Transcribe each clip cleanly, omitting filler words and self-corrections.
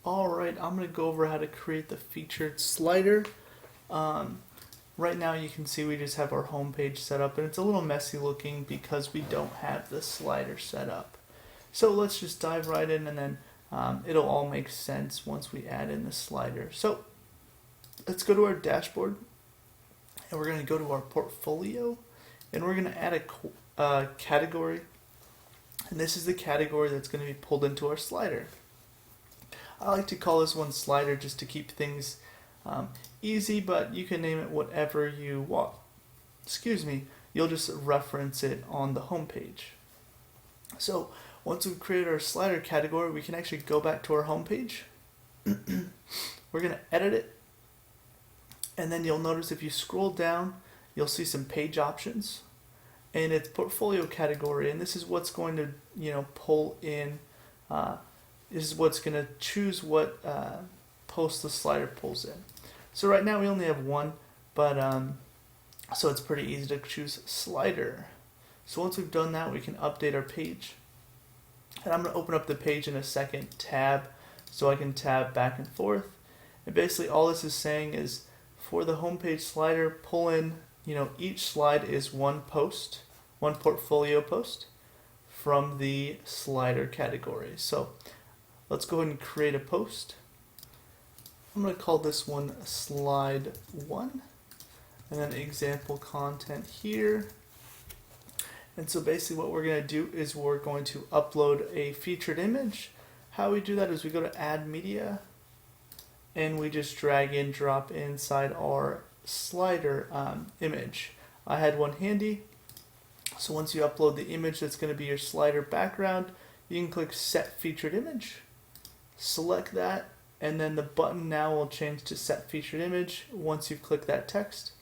Alright, I'm going to go over how to create the featured slider. Right now you can see we just have our home page set up, and it's a little messy looking because we don't have the slider set up. So let's just dive right in, and then it'll all make sense once we add in the slider. So let's go to our dashboard, and we're going to go to our portfolio, and we're going to add a category, and this is the category that's going to be pulled into our slider. I like to call this one slider just to keep things easy, but you can name it whatever you want. Excuse me, you'll just reference it on the home page. So once we've created our slider category, we can actually go back to our home page. We're going to edit it, and then you'll notice if you scroll down, you'll see some page options, and it's portfolio category, and this is what's going to pull in. This is what's going to choose what post the slider pulls in. So right now we only have one, but so it's pretty easy to choose slider. So once we've done that, we can update our page. And I'm going to open up the page in a second tab so I can tab back and forth. And basically all this is saying is for the homepage slider, pull in, each slide is one post, one portfolio post from the slider category. So let's go ahead and create a post. I'm going to call this one slide 1, and then example content here. And so basically what we're going to do is we're going to upload a featured image. How we do that is we go to add media, and we just drag and drop inside our slider image. I had one handy. So once you upload the image that's going to be your slider background, you can click set featured image. Select that, and then the button now will change to set featured image. Once you click that text,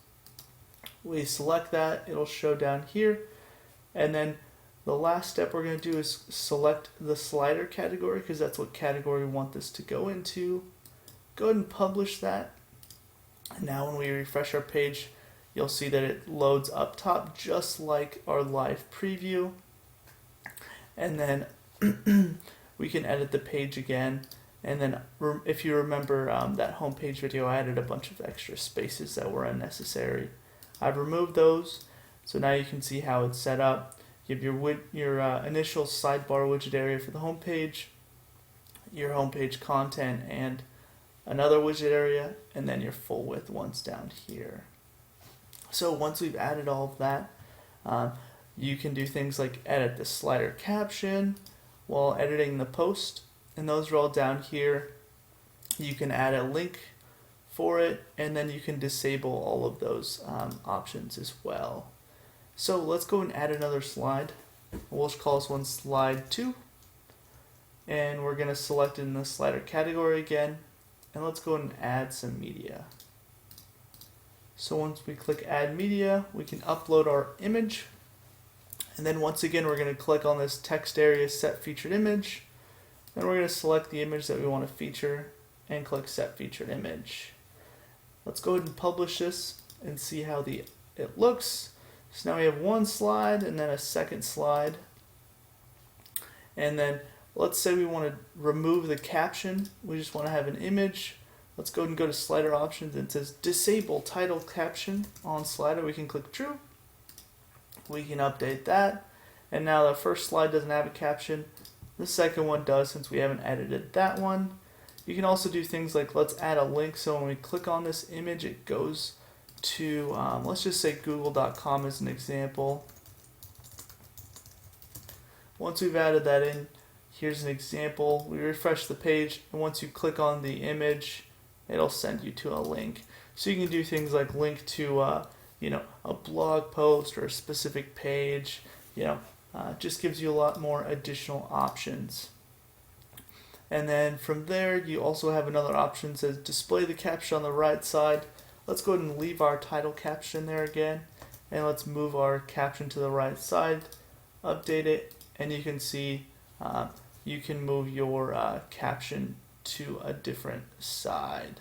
we select that, it'll show down here, and then the last step we're going to do is select the slider category, because that's what category we want this to go into. Go ahead and publish that, and now when we refresh our page, you'll see that it loads up top just like our live preview, and then we can edit the page again. And then if you remember that homepage video, I added a bunch of extra spaces that were unnecessary. I've removed those, so now you can see how it's set up. You have your initial sidebar widget area for the homepage, your homepage content, and another widget area, and then your full width ones down here. So once we've added all of that, you can do things like edit the slider caption while editing the post, and those are all down here. You can add a link for it, and then you can disable all of those options as well. So let's go and add another slide. We'll just call this one slide 2, and we're going to select it in the slider category again, and let's go and add some media. So once we click add media, we can upload our image, and then once again we're going to click on this text area, set featured image. Then we're going to select the image that we want to feature and click set featured image. Let's go ahead and publish this and see how it looks. So now we have one slide and then a second slide. And then let's say we want to remove the caption. We just want to have an image. Let's go ahead and go to slider options, and it says disable title caption on slider. We can click true. We can update that. And now the first slide doesn't have a caption. The second one does, since we haven't edited that one. You can also do things like let's add a link, so when we click on this image it goes to, let's just say google.com as an example. Once we've added that in, here's an example. We refresh the page, and once you click on the image, it'll send you to a link. So you can do things like link to a blog post or a specific page, just gives you a lot more additional options. And then from there, you also have another option that says display the caption on the right side. Let's go ahead and leave our title caption there again, and let's move our caption to the right side, update it, and you can see you can move your caption to a different side.